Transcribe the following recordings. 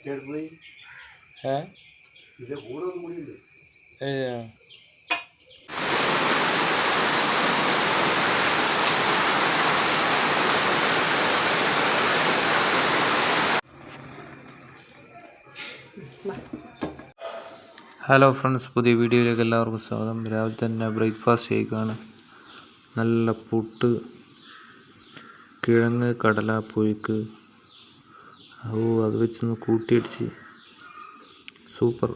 ഏ ഏ hello friends, പുതിയ വീഡിയോയിലേക്ക് എല്ലാവർക്കും സ്വാഗതം. രാവിലെ തന്നെ ബ്രേക്ക്ഫാസ്റ്റ് ചെയ്യുകയാണ്. നല്ല പുട്ട്, കിഴങ്ങ്, കടല, പുഴുക്ക്. അത് വെച്ചൊന്ന് കൂട്ടിയടിച്ച് സൂപ്പർ.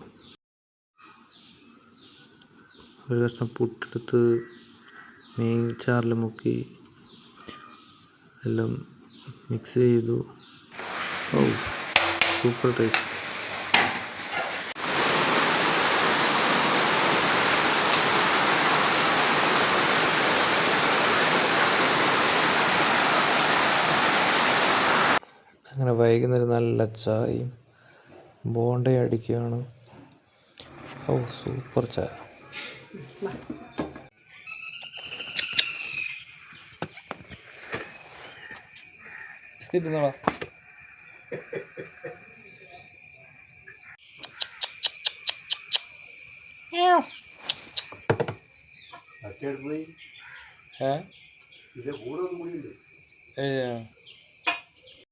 ഒരു കഷ്ണം പുട്ടെടുത്ത് മീൻചാറിൽ മുക്കി എല്ലാം മിക്സ് ചെയ്തു. Super taste. അങ്ങനെ വൈകുന്നേരം നല്ല ചായയും ബോണ്ടയും അടിക്കുകയാണ്. സൂപ്പർ ചായ. ബിസ്ക്കറ്റ് തിന്നോളാം. ഏ